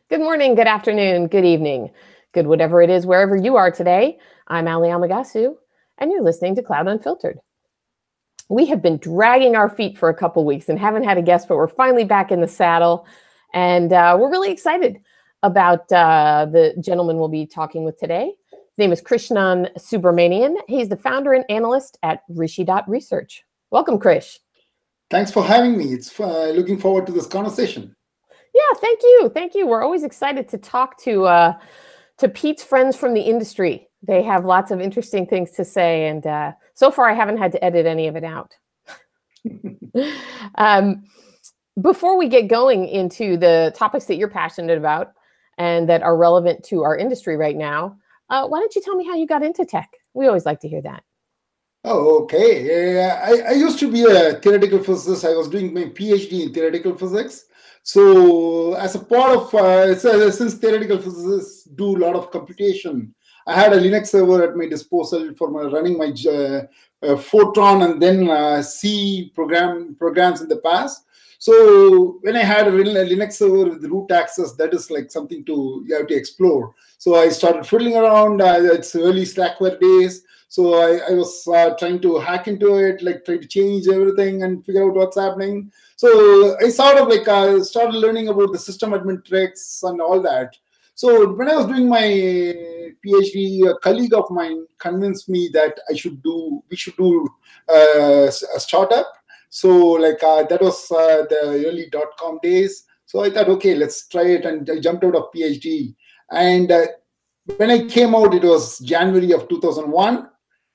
Good morning, good afternoon, good evening, good whatever it is, wherever you are today. I'm Ali Amagasu, and you're listening to Cloud Unfiltered. We have been dragging our feet for a couple weeks and haven't had a guest, but we're finally back in the saddle. And we're really excited about the gentleman we'll be talking with today. His name is Krishnan Subramanian. He's the founder and analyst at Rishi.Research. Welcome, Krish. Thanks for having me. It's looking forward to this conversation. Yeah, thank you. Thank you. We're always excited to talk to Pete's friends from the industry. They have lots of interesting things to say. And so far, I haven't had to edit any of it out. Before we get going into the topics that you're passionate about and that are relevant to our industry right now, why don't you tell me how you got into tech? We always like to hear that. Oh, okay. I used to be a theoretical physicist. I was doing my PhD in theoretical physics. So as a part of, since theoretical physicists do a lot of computation, I had a Linux server at my disposal for running my Fortran and then C programs in the past. So when I had a Linux server with root access, that is like something you have to explore. So I started fiddling around. It's early Slackware days. So I was trying to hack into it, like try to change everything and figure out what's happening. So I sort of started learning about the system admin tricks and all that. So when I was doing my PhD, a colleague of mine convinced me that we should do a startup. So that was the early .com days. So I thought, okay, let's try it. And I jumped out of PhD. And when I came out, it was January of 2001.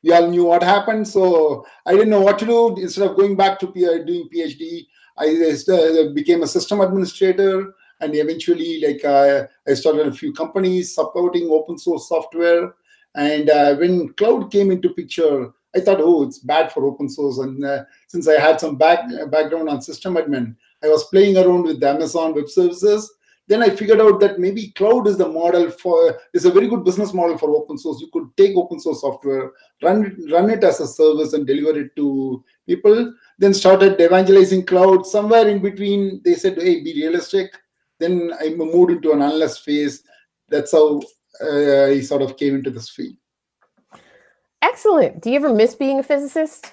We all knew what happened. So I didn't know what to do. Instead of going back to doing PhD, I became a system administrator. And eventually, I started a few companies supporting open source software. And when cloud came into picture, I thought, oh, it's bad for open source. And since I had some background on system admin, I was playing around with the Amazon Web Services. Then I figured out that maybe cloud is the model is a very good business model for open source. You could take open source software, run it as a service and deliver it to people. Then started evangelizing cloud. Somewhere in between, they said, hey, be realistic. Then I moved into an analyst phase. That's how I sort of came into this field. Excellent. Do you ever miss being a physicist?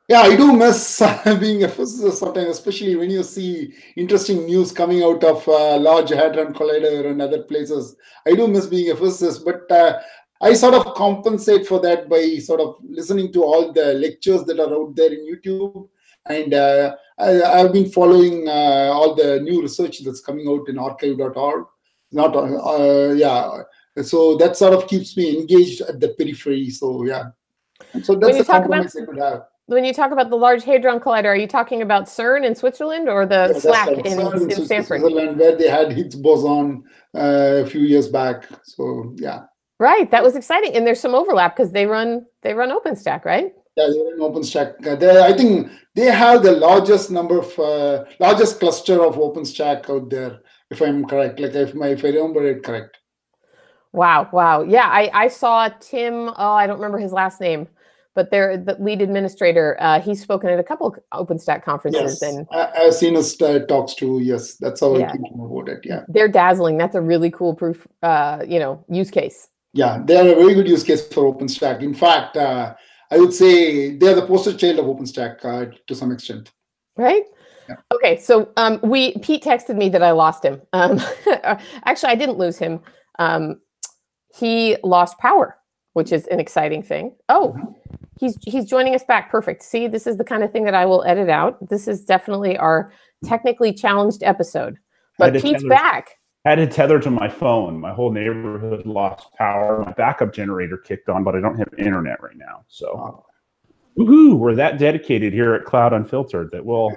Yeah, I do miss being a physicist sometimes, especially when you see interesting news coming out of Large Hadron Collider and other places. I do miss being a physicist, but I sort of compensate for that by sort of listening to all the lectures that are out there in YouTube. And I've been following all the new research that's coming out in archive.org. So that sort of keeps me engaged at the periphery. So yeah. And so that's the compromise I could have. When you talk about the Large Hadron Collider, are you talking about CERN in Switzerland or the SLAC in Stanford? Switzerland, where they had Higgs boson a few years back. So yeah. Right, that was exciting, and there's some overlap because they run OpenStack, right? Yeah, they run OpenStack. I think they have the largest cluster of OpenStack out there, if I'm correct. If I remember it correct. Wow. Yeah, I saw Tim. Oh, I don't remember his last name. But they're the lead administrator. He's spoken at a couple of OpenStack conferences. Yes, and I've seen his talks too. Yes, that's how I think about it. Yeah, they're dazzling. That's a really cool use case. Yeah, they are a very good use case for OpenStack. In fact, I would say they are the poster child of OpenStack to some extent. Right. Yeah. Okay. So Pete texted me that I lost him. Actually, I didn't lose him. He lost power, which is an exciting thing. Oh. He's joining us back. Perfect. See, this is the kind of thing that I will edit out. This is definitely our technically challenged episode. But Pete's back. I had to tether to my phone. My whole neighborhood lost power. My backup generator kicked on, but I don't have internet right now. So, woohoo! We're that dedicated here at Cloud Unfiltered that we'll.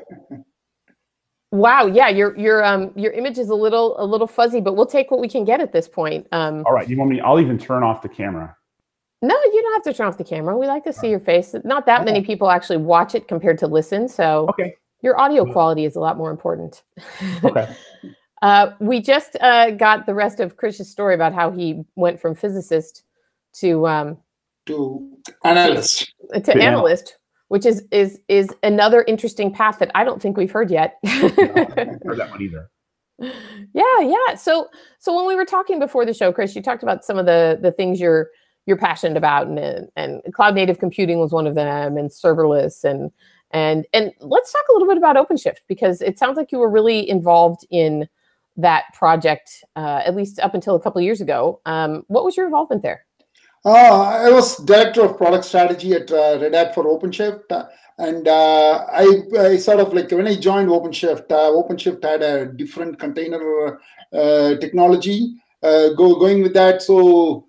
Wow. Yeah, your image is a little fuzzy, but we'll take what we can get at this point. All right. You want me? I'll even turn off the camera. No, you don't have to turn off the camera. We like to see your face. Not that many people actually watch it compared to listen. So your audio quality is a lot more important. Okay. We just got the rest of Krish's story about how he went from physicist to analyst. To analyst, which is another interesting path that I don't think we've heard yet. I haven't heard that one either. Yeah. So when we were talking before the show, Chris, you talked about some of the things you're passionate about, and cloud native computing was one of them, and serverless, and let's talk a little bit about OpenShift, because it sounds like you were really involved in that project, at least up until a couple of years ago. What was your involvement there? I was director of product strategy at Red Hat for OpenShift. And I sort of like, when I joined OpenShift, OpenShift had a different container technology going with that. So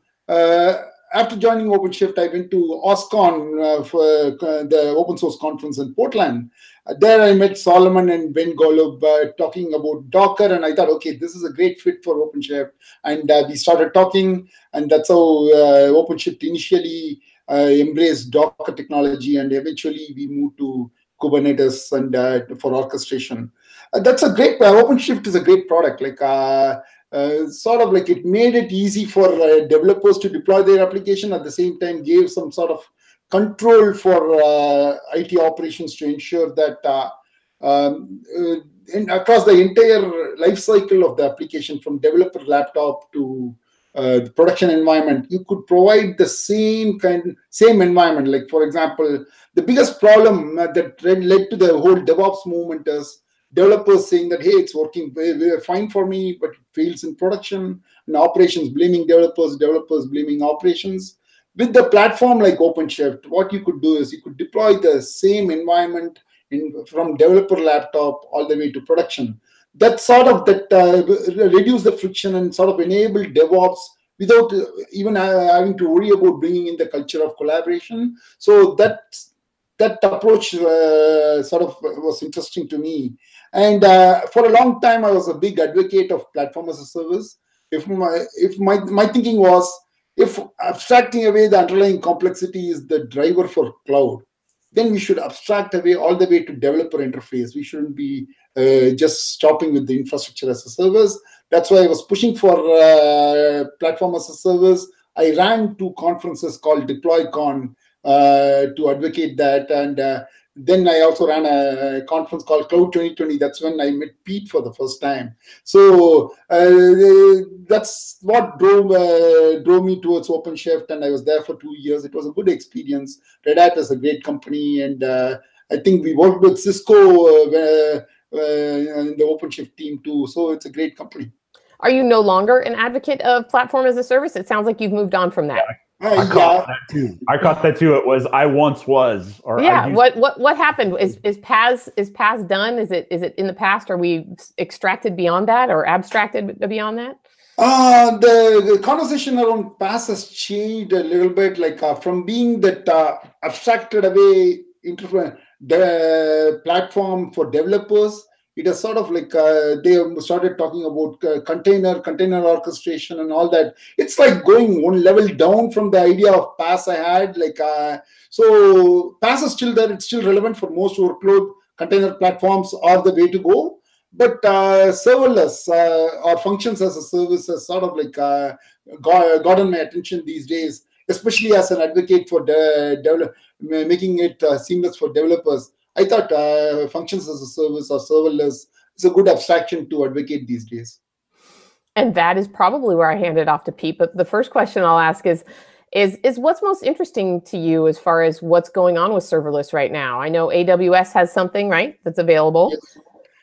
after joining OpenShift, I went to OSCON for the open source conference in Portland. There I met Solomon and Ben Golub talking about Docker, and I thought, okay, this is a great fit for OpenShift. And we started talking, and that's how OpenShift initially embraced Docker technology, and eventually we moved to Kubernetes and for orchestration. That's a great, OpenShift is a great product. Like sort of like it made it easy for developers to deploy their application, at the same time gave some sort of control for IT operations to ensure that across the entire life cycle of the application, from developer laptop to the production environment, you could provide the same environment. Like, for example, the biggest problem that led to the whole DevOps movement is developers saying that, hey, it's working fine for me, but it fails in production, and operations blaming developers blaming operations. With the platform like OpenShift, what you could do is you could deploy the same environment from developer laptop all the way to production. That sort of reduce the friction and sort of enable DevOps without even having to worry about bringing in the culture of collaboration. So that approach sort of was interesting to me. And for a long time, I was a big advocate of platform as a service. If my thinking was, if abstracting away the underlying complexity is the driver for cloud, then we should abstract away all the way to developer interface. We shouldn't be just stopping with the infrastructure as a service. That's why I was pushing for platform as a service. I ran 2 conferences called DeployCon to advocate that. And then I also ran a conference called Cloud 2020. That's when I met Pete for the first time. So that's what drove me towards OpenShift, and I was there for 2 years. It was a good experience. Red Hat is a great company, and I think we worked with Cisco in the OpenShift team too. So it's a great company. Are you no longer an advocate of platform as a service? It sounds like you've moved on from that. I caught that too. It was I once was. Or yeah. What happened? Is PaaS done? Is it in the past? Are we extracted beyond that or abstracted beyond that? The conversation around PaaS has changed a little bit. Like from being that abstracted away the platform for developers, it is sort of like they started talking about container orchestration and all that. It's like going one level down from the idea of PaaS I had. Like so PaaS is still there. It's still relevant for most workload. Container platforms are the way to go. But serverless or functions as a service has sort of like gotten my attention these days, especially as an advocate for making it seamless for developers. I thought functions as a service or serverless is a good abstraction to advocate these days. And that is probably where I hand it off to Pete. But the first question I'll ask is what's most interesting to you as far as what's going on with serverless right now? I know AWS has something, right, that's available. Yes.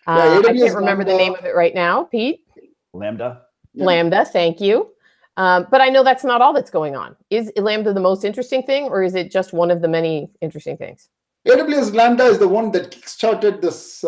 Yeah, I can't remember the name of it right now. Pete? Lambda. Yeah. Lambda, thank you. But I know that's not all that's going on. Is Lambda the most interesting thing, or is it just one of the many interesting things? AWS Lambda is the one that kickstarted this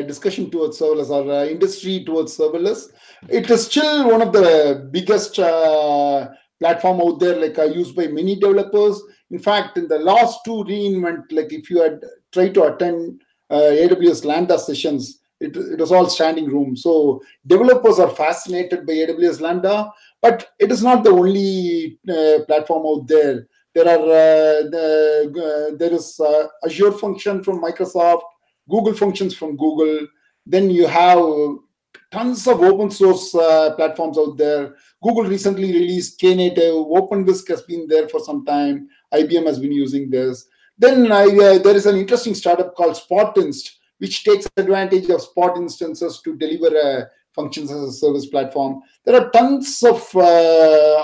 discussion towards serverless, or industry towards serverless. It is still one of the biggest platform out there, like used by many developers. In fact, in the last 2 reInvent, like if you had tried to attend AWS Lambda sessions, it was all standing room. So developers are fascinated by AWS Lambda, but it is not the only platform out there. There is Azure function from Microsoft, Google functions from Google. Then you have tons of open source platforms out there. Google recently released Knative. OpenWhisk has been there for some time. IBM has been using this. Then there is an interesting startup called Spotinst, which takes advantage of Spot instances to deliver a functions as a service platform. There are tons of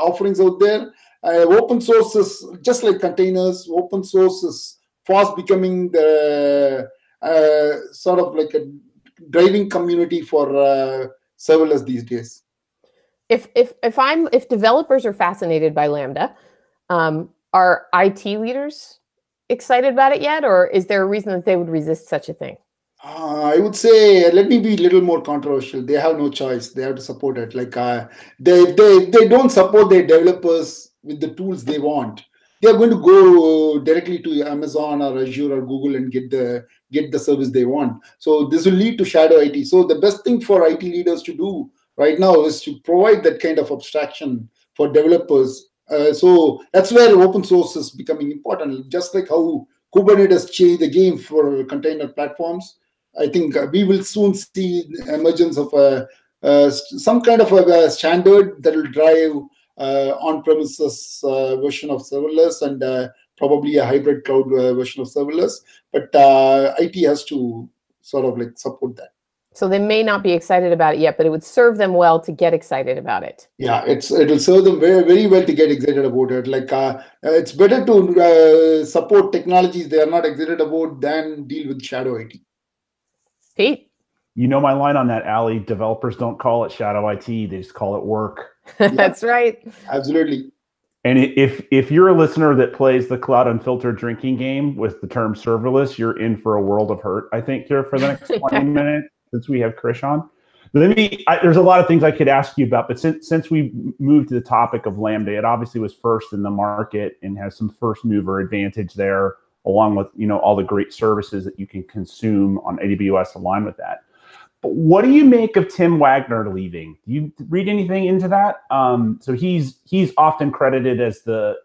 offerings out there. Open source is just like containers. Open source is fast becoming the sort of like a driving community for serverless these days. If developers are fascinated by Lambda, are IT leaders excited about it yet, or is there a reason that they would resist such a thing? I would say, let me be a little more controversial. They have no choice. They have to support it. Like they don't support their developers with the tools they want, they are going to go directly to Amazon or Azure or Google and get the service they want. So this will lead to shadow IT. So the best thing for IT leaders to do right now is to provide that kind of abstraction for developers. So that's where open source is becoming important. Just like how Kubernetes changed the game for container platforms, I think we will soon see emergence of some kind of a standard that will drive on-premises version of serverless and probably a hybrid cloud version of serverless. But IT has to sort of like support that. So they may not be excited about it yet, but it would serve them well to get excited about it. Yeah, it'll serve them very, very well to get excited about it. Like it's better to support technologies they are not excited about than deal with shadow IT. Pete? You know my line on that, Ali. Developers don't call it shadow IT; they just call it work. That's right. Absolutely. And if you're a listener that plays the Cloud Unfiltered drinking game with the term serverless, you're in for a world of hurt, I think, here for the next 20 minutes, since we have Krish on. There's a lot of things I could ask you about, but since we moved to the topic of Lambda, it obviously was first in the market and has some first mover advantage there, along with all the great services that you can consume on AWS aligned with that. But what do you make of Tim Wagner leaving? Do you read anything into that? So he's often credited as the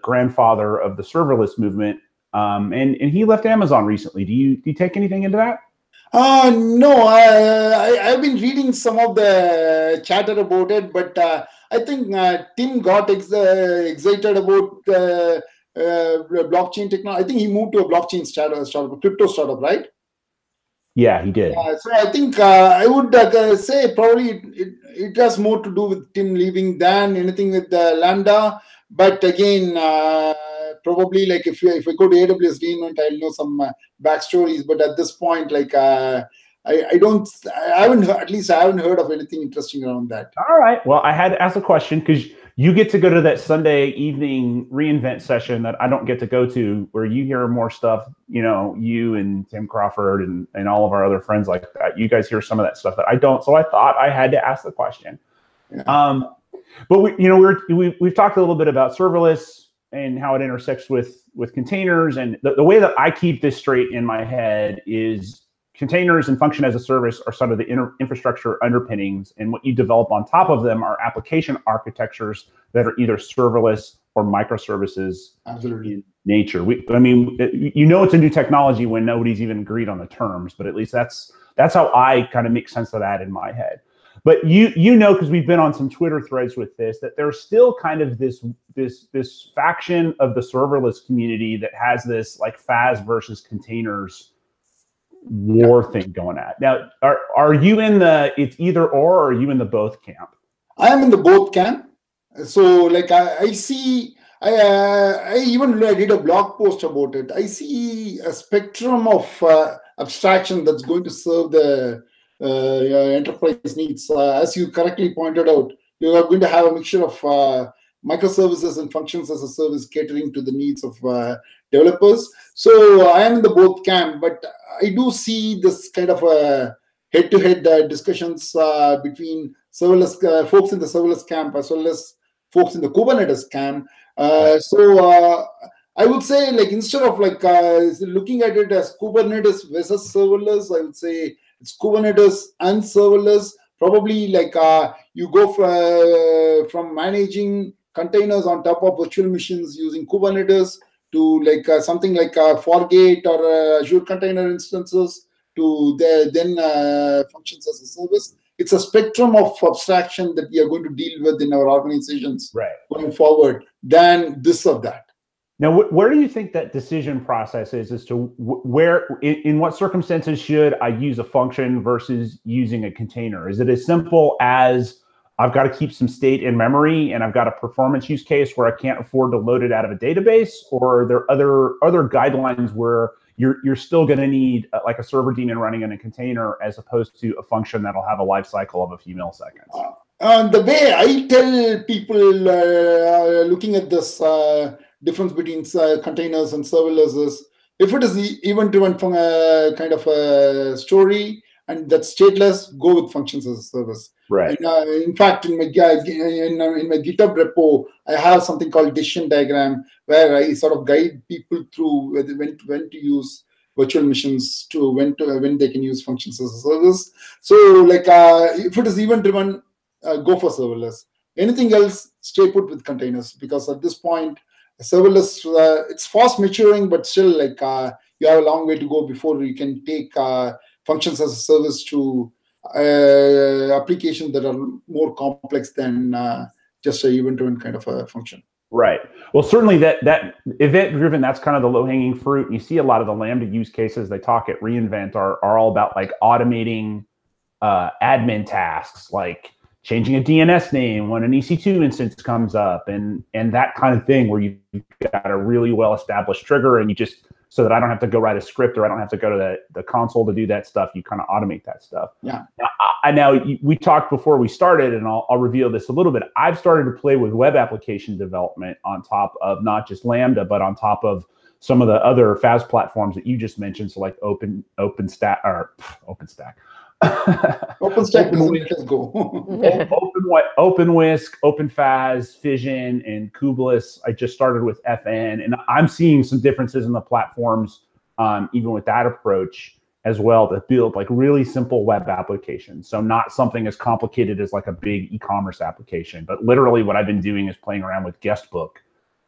grandfather of the serverless movement, and he left Amazon recently. Do you take anything into that? No, I've been reading some of the chatter about it, but I think Tim got excited about blockchain technology. I think he moved to a blockchain startup, a crypto startup, right? Yeah, he did. So I think I would say probably it has more to do with Tim leaving than anything with Lambda. But again, probably like if I go to AWS reinvent, I'll know some backstories. But at this point, like I haven't heard of anything interesting around that. All right. Well, I had to ask a question because you get to go to that Sunday evening reInvent session that I don't get to go to, where you hear more stuff, you and Tim Crawford and all of our other friends like that. You guys hear some of that stuff that I don't. So I thought I had to ask the question. Yeah. But we've talked a little bit about serverless and how it intersects with containers. And the way that I keep this straight in my head is containers and function as a service are sort of the infrastructure underpinnings, and what you develop on top of them are application architectures that are either serverless or microservices. Absolutely. In nature. It's a new technology when nobody's even agreed on the terms, but at least that's how I kind of make sense of that in my head. But because we've been on some Twitter threads with this, that there's still kind of this faction of the serverless community that has this like FAS versus containers war thing going at. Now, are you in the it's either or are you in the both camp? I am in the both camp. So like I see, I even did a blog post about it. I see a spectrum of abstraction that's going to serve the enterprise needs. As you correctly pointed out, you are going to have a mixture of microservices and functions as a service catering to the needs of developers. So I am in the both camp, but I do see this kind of head-to-head discussions between serverless folks in the serverless camp as well as folks in the Kubernetes camp. So I would say, like, instead of like looking at it as Kubernetes versus serverless, I would say it's Kubernetes and serverless. Probably like you go from managing containers on top of virtual machines using Kubernetes to like something like Fargate or Azure container instances to then functions as a service. It's a spectrum of abstraction that we are going to deal with in our organizations going forward than this or that. Now, where do you think that decision process is as to where, in what circumstances should I use a function versus using a container? Is it as simple as I've got to keep some state in memory and I've got a performance use case where I can't afford to load it out of a database? Or are there other guidelines where you're still going to need like a server daemon running in a container as opposed to a function that'll have a life cycle of a few milliseconds? The way I tell people looking at this difference between containers and serverless is, if it is event-driven from a kind of a story and that's stateless, go with functions as a service. Right. And, in fact, in my GitHub repo, I have something called decision diagram where I sort of guide people through when to use virtual machines to when they can use functions as a service. So, like, if it is event-driven, go for serverless. Anything else, stay put with containers, because at this point, serverless, it's fast maturing, but still, like, you have a long way to go before you can take functions as a service to applications that are more complex than just an event-driven kind of a function. Right. Well, certainly that event-driven, that's kind of the low-hanging fruit. And you see a lot of the Lambda use cases they talk at reInvent are all about like automating admin tasks, like changing a DNS name when an EC2 instance comes up, and that kind of thing, where you've got a really well-established trigger, and you just, so that I don't have to go write a script or I don't have to go to the console to do that stuff, you kind of automate that stuff. Yeah. We talked before we started, and I'll reveal this a little bit. I've started to play with web application development on top of not just Lambda, but on top of some of the other FAS platforms that you just mentioned. So like OpenStack. OpenStack doesn't go. OpenWhisk, OpenFAS, Fission, and Kubeless. I just started with FN, and I'm seeing some differences in the platforms, even with that approach as well, to build like really simple web applications. So not something as complicated as like a big e-commerce application, but literally what I've been doing is playing around with Guestbook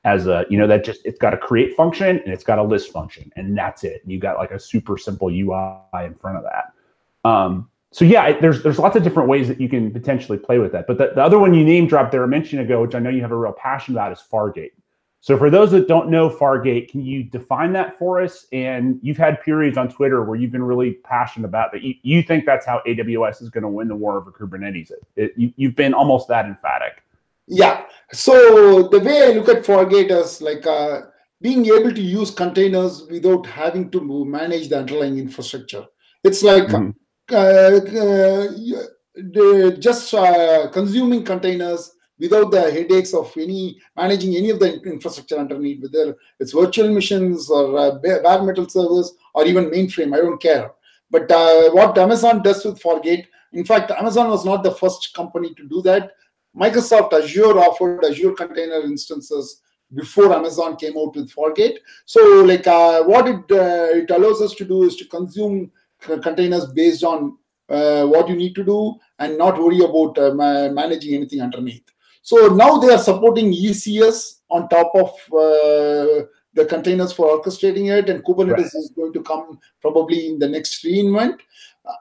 as a, that just, it's got a create function and it's got a list function, and that's it. You got like a super simple UI in front of that. So yeah, there's lots of different ways that you can potentially play with that. But the other one you name dropped there a mention ago, which I know you have a real passion about, is Fargate. So for those that don't know Fargate, can you define that for us? And you've had periods on Twitter where you've been really passionate about that. You think that's how AWS is going to win the war over Kubernetes. You've been almost that emphatic. Yeah. So the way I look at Fargate is like being able to use containers without having to manage the underlying infrastructure. It's like just consuming containers without the headaches of managing any of the infrastructure underneath, whether it's virtual machines or bare metal servers or even mainframe. I don't care. But what Amazon does with Fargate, in fact, Amazon was not the first company to do that. Microsoft Azure offered Azure container instances before Amazon came out with Fargate. So, like, what it allows us to do is to consume containers based on what you need to do and not worry about managing anything underneath. So now they are supporting ECS on top of the containers for orchestrating it, and Kubernetes is going to come probably in the next reInvent.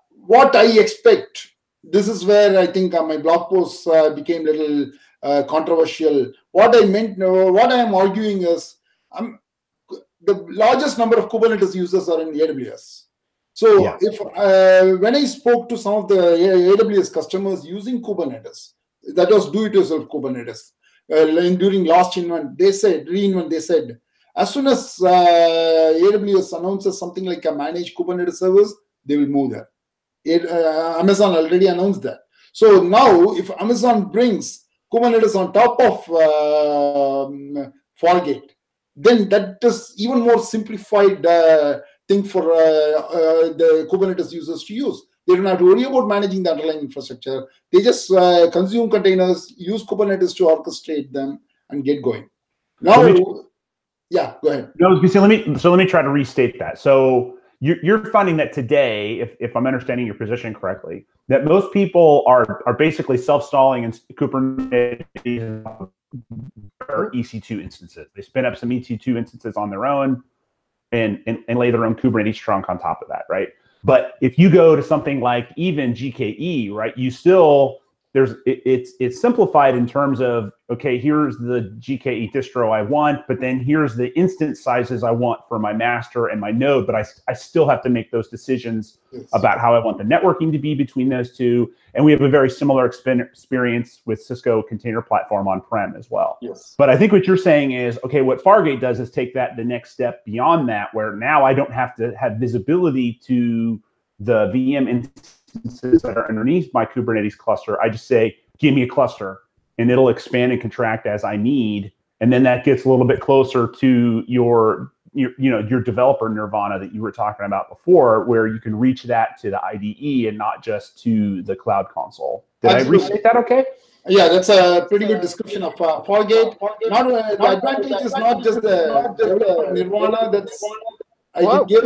What I expect, this is where I think my blog posts became a little controversial. What I am arguing is the largest number of Kubernetes users are in AWS. So if when I spoke to some of the AWS customers using Kubernetes, that was do-it-yourself Kubernetes, during last reInvent, they said, as soon as AWS announces something like a managed Kubernetes service, they will move there. Amazon already announced that. So now, if Amazon brings Kubernetes on top of Fargate, then that is even more simplified thing for the Kubernetes users to use. They don't have to worry about managing the underlying infrastructure. They just consume containers, use Kubernetes to orchestrate them, and get going. Now, yeah, go ahead. No, let me try to restate that. So you're finding that today, if I'm understanding your position correctly, that most people are basically self-stalling in Kubernetes or EC2 instances. They spin up some EC2 instances on their own and lay their own Kubernetes trunk on top of that, right? But if you go to something like even GKE, right, you still it's simplified in terms of, okay, here's the GKE distro I want, but then here's the instance sizes I want for my master and my node, but I still have to make those decisions about how I want the networking to be between those two. And we have a very similar experience with Cisco Container Platform on-prem as well. Yes. But I think what you're saying is, okay, what Fargate does is take that the next step beyond that, where now I don't have to have visibility to the VM instances that are underneath my Kubernetes cluster. I just say, give me a cluster, and it'll expand and contract as I need. And then that gets a little bit closer to your developer nirvana that you were talking about before, where you can reach that to the IDE and not just to the cloud console. Did I restate that okay? Yeah, that's a pretty good description of Fargate. The advantage is not just the developer nirvana that's I can give,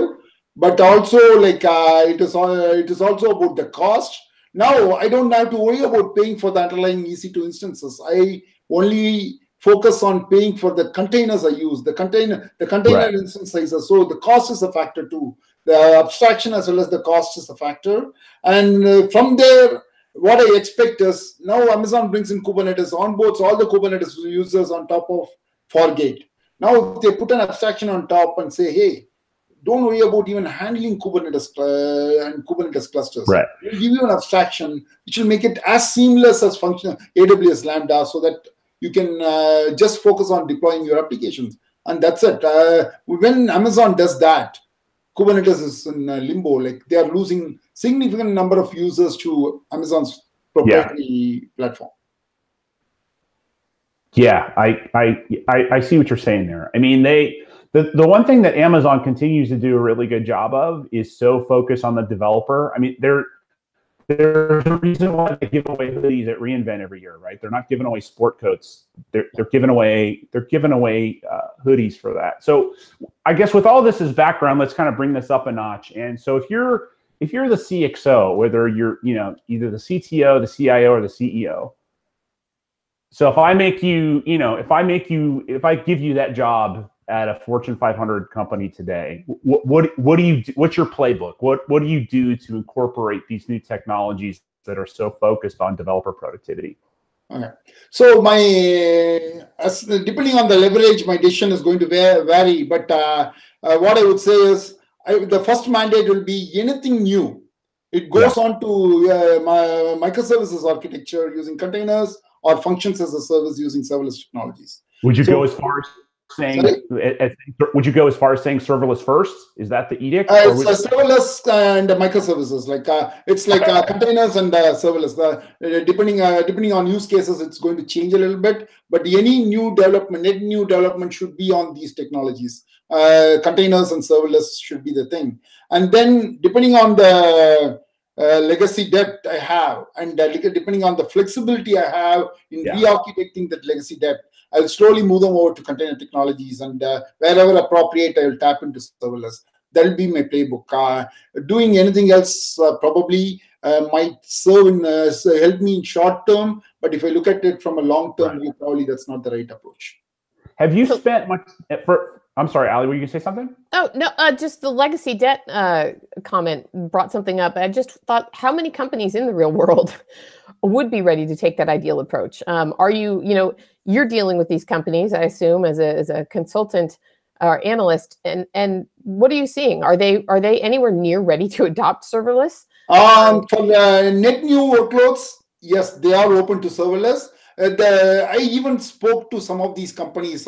but also like it is also about the cost. Now I don't have to worry about paying for the underlying EC2 instances. I only focus on paying for the containers I use, the container right. Instance sizes. So the cost is a factor too. The abstraction as well as the cost is a factor. And from there, what I expect is now Amazon brings in Kubernetes, onboards all the Kubernetes users on top of Fargate. Now if they put an abstraction on top and say, hey, don't worry about even handling Kubernetes and Kubernetes clusters. Right. We'll give you an abstraction which will make it as seamless as functional AWS Lambda, so that you can just focus on deploying your applications. And that's it. When Amazon does that, Kubernetes is in limbo. Like they are losing significant number of users to Amazon's proprietary platform. Yeah, I see what you're saying there. I mean, the one thing that Amazon continues to do a really good job of is so focus on the developer. I mean, there's a reason why they give away hoodies at reInvent every year, right? They're not giving away sport coats. They're giving away hoodies for that. So I guess with all this as background, let's kind of bring this up a notch. And so if you're the CXO, whether you're either the CTO, the CIO, or the CEO. So if I give you that job at a Fortune 500 company today, what do you do? What's your playbook? What do you do to incorporate these new technologies that are so focused on developer productivity? Okay. So depending on the leverage, my decision is going to vary. But what I would say is the first mandate will be anything new. It goes on to my microservices architecture using containers or functions as a service using serverless technologies. Would you go as far as saying serverless first? Is that the edict? It's serverless and microservices. It's like containers and serverless. Depending on use cases, it's going to change a little bit. But any new development should be on these technologies. Containers and serverless should be the thing. And then depending on the legacy debt I have, and depending on the flexibility I have in re-architecting that legacy debt, I'll slowly move them over to container technologies, and wherever appropriate, I will tap into serverless. That'll be my playbook. Doing anything else probably might help me in short term, but if I look at it from a long term view, probably that's not the right approach. Have you spent much I'm sorry, Ali, were you going to say something? Oh, no, just the legacy debt comment brought something up. I just thought, how many companies in the real world would be ready to take that ideal approach? Are you're dealing with these companies, I assume, as a consultant or analyst, and what are you seeing? Are they anywhere near ready to adopt serverless? For the net new workloads, yes, they are open to serverless. I even spoke to some of these companies,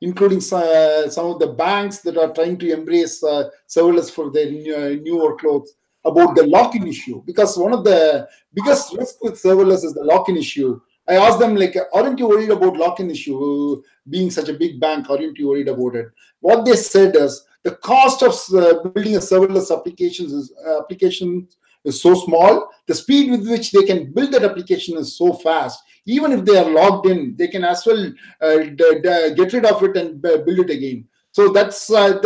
including some of the banks that are trying to embrace serverless for their new workloads, about the lock-in issue. Because one of the biggest risks with serverless is the lock-in issue. I asked them, aren't you worried about lock-in issue? Being such a big bank, aren't you worried about it? What they said is the cost of building a serverless application is so small. The speed with which they can build that application is so fast. Even if they are logged in, they can as well get rid of it and build it again. So that's what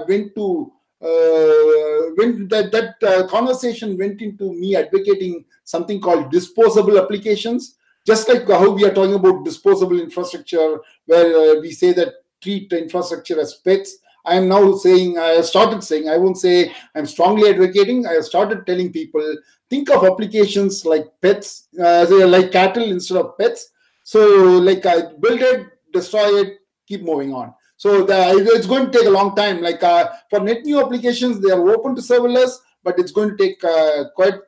went to when that conversation went into me advocating something called disposable applications. Just like how we are talking about disposable infrastructure, where we say that treat the infrastructure as pets. I am now saying, I have started saying, I won't say I'm strongly advocating. I have started telling people, think of applications like pets, like cattle instead of pets. So like build it, destroy it, keep moving on. So it's going to take a long time. Like for net new applications, they are open to serverless, but it's going to take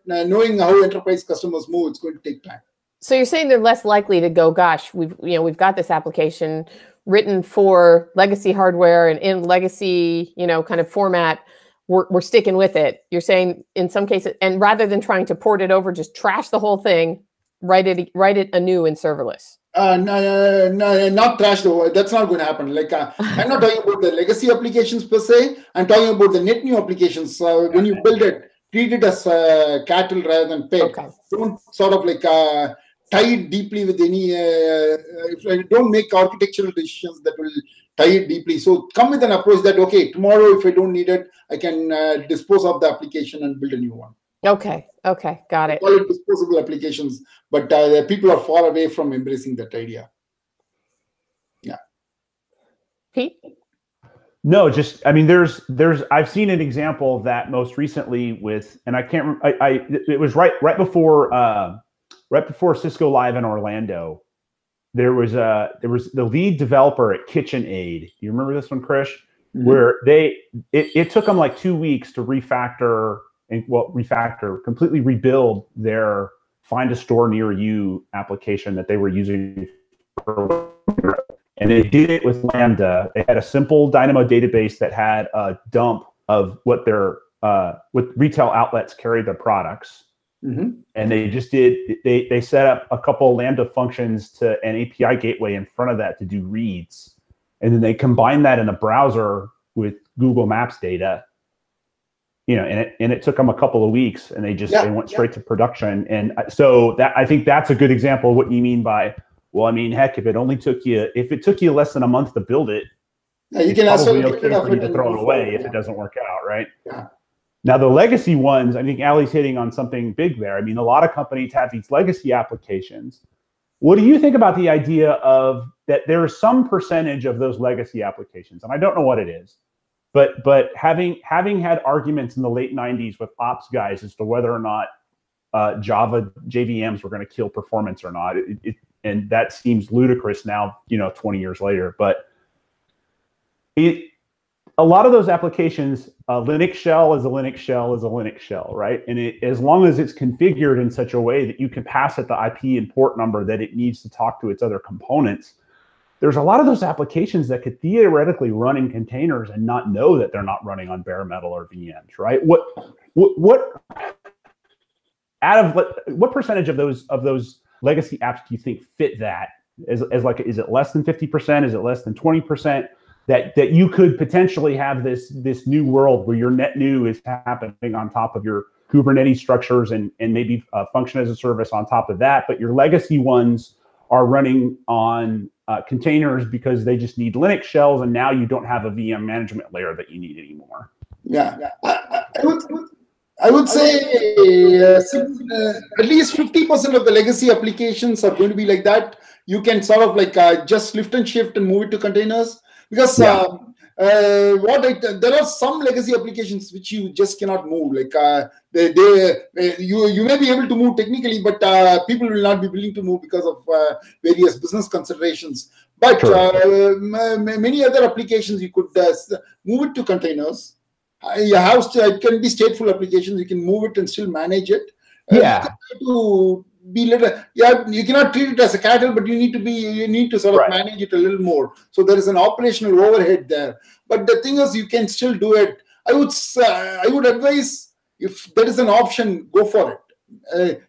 knowing how enterprise customers move, it's going to take time. So you're saying they're less likely to go, gosh, we've got this application written for legacy hardware and in legacy, kind of format. We're sticking with it. You're saying in some cases, and rather than trying to port it over, just trash the whole thing, write it anew in serverless. No, not trash though. That's not going to happen. Like I'm not talking about the legacy applications per se. I'm talking about the net new applications. When you build it, treat it as cattle rather than pet. Okay. Don't sort of like tie it deeply with any. Don't make architectural decisions that will tie it deeply. So come with an approach that okay, tomorrow if I don't need it, I can dispose of the application and build a new one. Okay, got it. Call it disposable applications, but people are far away from embracing that idea. Yeah. Pete? No, just there's I've seen an example of that most recently with, and I can't it was right before Cisco Live in Orlando. There was the lead developer at KitchenAid. You remember this one, Krish? Mm-hmm. Where it took them like 2 weeks to completely rebuild their Find a Store Near You application that they were using and they did it with Lambda. They had a simple Dynamo database that had a dump of what their what retail outlets carried their products. Mm-hmm. And they just they set up a couple of Lambda functions to an API gateway in front of that to do reads. And then they combined that in a browser with Google Maps data. And it took them a couple of weeks, and they went straight to production. And so I think that's a good example of what you mean by, well, heck, if it took you less than a month to build it, you can also okay for you to throw it away if it doesn't work out, right? Yeah. Now the legacy ones, I think Ali's hitting on something big there. A lot of companies have these legacy applications. What do you think about the idea of that there is some percentage of those legacy applications, and I don't know what it is, but having had arguments in the late 90s with ops guys as to whether or not Java JVMs were going to kill performance or not, and that seems ludicrous now, 20 years later. But a lot of those applications, Linux shell is a Linux shell is a Linux shell, right? And as long as it's configured in such a way that you can pass it the IP and port number that it needs to talk to its other components, there's a lot of those applications that could theoretically run in containers and not know that they're not running on bare metal or VMs, right? What percentage of those legacy apps do you think fit that? Is it less than 50%? Is it less than 20%? That you could potentially have this new world where your net new is happening on top of your Kubernetes structures and maybe function as a service on top of that, but your legacy ones are running on containers because they just need Linux shells, and now you don't have a VM management layer that you need anymore. Yeah, I would say at least 50% of the legacy applications are going to be like that. You can sort of just lift and shift and move it to containers, because there are some legacy applications which you just cannot move. You may be able to move technically, but people will not be willing to move because of various business considerations. But many other applications you could move it to containers. It can be stateful applications. You can move it and still manage it. You cannot treat it as a cattle, but you need to sort of manage it a little more. So there is an operational overhead there. But the thing is, you can still do it. I would advise, if there is an option, go for it.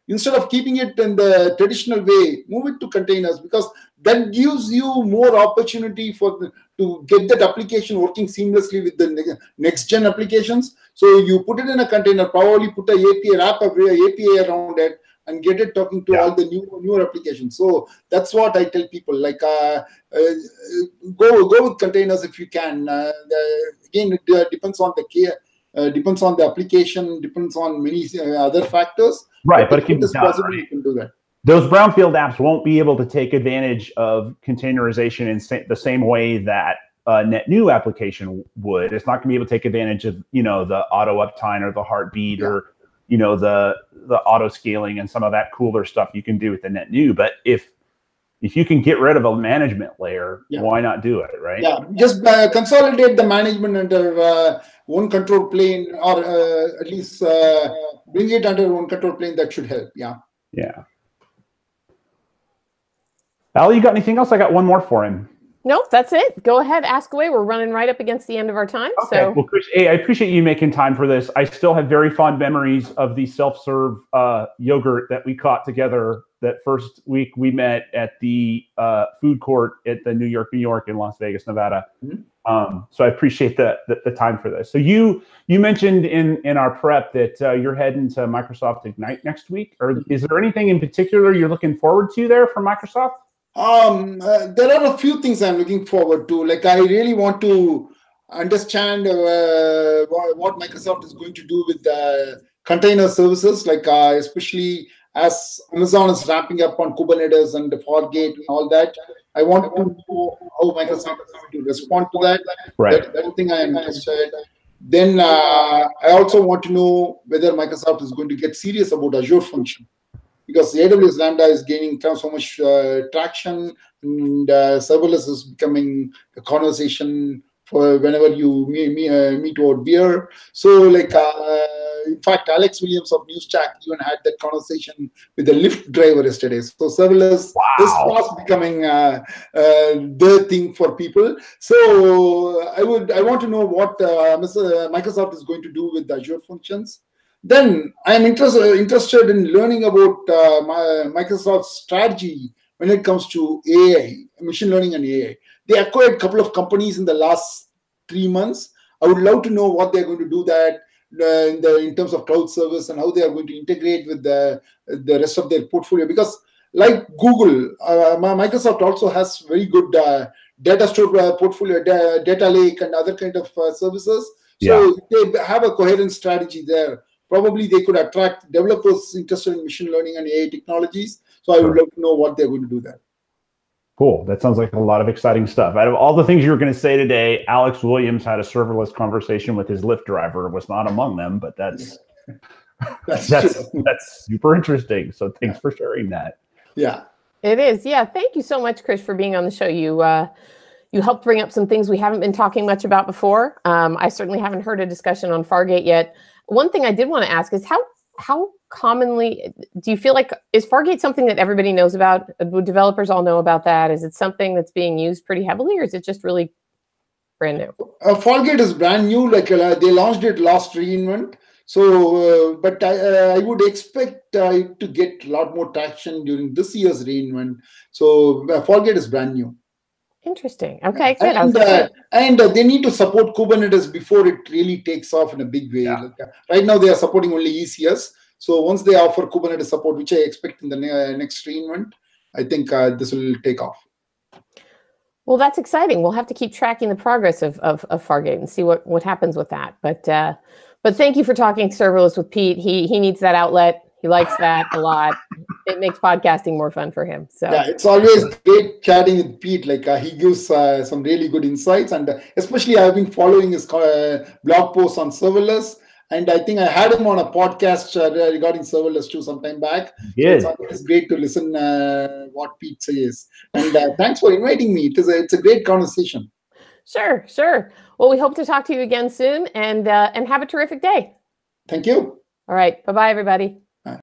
Instead of keeping it in the traditional way, move it to containers, because that gives you more opportunity to get that application working seamlessly with the next gen applications. So you put it in a container, probably put an API, wrap an API around it, and get it talking to all the newer applications. So that's what I tell people, go with containers if you can. Again, it depends on depends on the application, depends on many other factors. Right, but it can be done, possible, you can do that. Those brownfield apps won't be able to take advantage of containerization in the same way that net new application would. It's not going to be able to take advantage of, the auto uptime or the heartbeat or, the auto scaling and some of that cooler stuff you can do with the net new. But if you can get rid of a management layer, why not do it, right? Yeah, just consolidate the management under one control plane, or at least bring it under one control plane. That should help. Yeah. Yeah. Ali, you got anything else? I got one more for him. No, that's it. Go ahead, ask away. We're running right up against the end of our time. Okay. So, well, Chris, I appreciate you making time for this. I still have very fond memories of the self-serve yogurt that we caught together that first week we met at the food court at the New York in Las Vegas, Nevada. Mm-hmm. So I appreciate the time for this. So you mentioned in our prep that you're heading to Microsoft Ignite next week. Or is there anything in particular you're looking forward to there from Microsoft? There are a few things I'm looking forward to. Like, I really want to understand what Microsoft is going to do with container services, like especially as Amazon is ramping up on Kubernetes and the Fargate and all that. I want to know how Microsoft is going to respond to that. Right. That's thing I am interested. Then I also want to know whether Microsoft is going to get serious about Azure function, because the AWS Lambda is gaining so much traction, and serverless is becoming a conversation for whenever you meet over beer. So, like, in fact, Alex Williams of Newsjack even had that conversation with the Lyft driver yesterday. So, serverless is fast becoming the thing for people. So, I want to know what Microsoft is going to do with the Azure functions. Then I am interested in learning about Microsoft's strategy when it comes to AI, machine learning and AI. They acquired a couple of companies in the last 3 months. I would love to know what they're going to do that in terms of cloud service and how they are going to integrate with the rest of their portfolio. Because like Google, Microsoft also has very good data store portfolio, data lake and other kind of services. So they have a coherent strategy there. Probably they could attract developers interested in machine learning and AI technologies. So I would love to know what they're going to do there. Cool. That sounds like a lot of exciting stuff. Out of all the things you were going to say today, Alex Williams had a serverless conversation with his Lyft driver. Was not among them, but that's super interesting. So thanks for sharing that. Yeah, it is. Yeah, thank you so much, Chris, for being on the show. You helped bring up some things we haven't been talking much about before. I certainly haven't heard a discussion on Fargate yet. One thing I did want to ask is how commonly do you feel like, is Fargate something that everybody knows about? Do developers all know about that? Is it something that's being used pretty heavily, or is it just really brand new? Fargate is brand new. Like they launched it last reInvent. So, but I would expect it to get a lot more traction during this year's reInvent. So Fargate is brand new. Interesting. Okay, good. And they need to support Kubernetes before it really takes off in a big way. Yeah. Like, right now, they are supporting only ECS. So once they offer Kubernetes support, which I expect in the next reInvent, I think this will take off. Well, that's exciting. We'll have to keep tracking the progress of Fargate and see what happens with that. But thank you for talking serverless with Pete. He needs that outlet. He likes that a lot. It makes podcasting more fun for him. So yeah, it's always great chatting with Pete. Like he gives some really good insights, and especially I've been following his blog posts on serverless. And I think I had him on a podcast regarding serverless too some time back. Good. So it's great to listen what Pete says. And thanks for inviting me. It's a great conversation. Sure. Well, we hope to talk to you again soon, and have a terrific day. Thank you. All right. Bye-bye, everybody.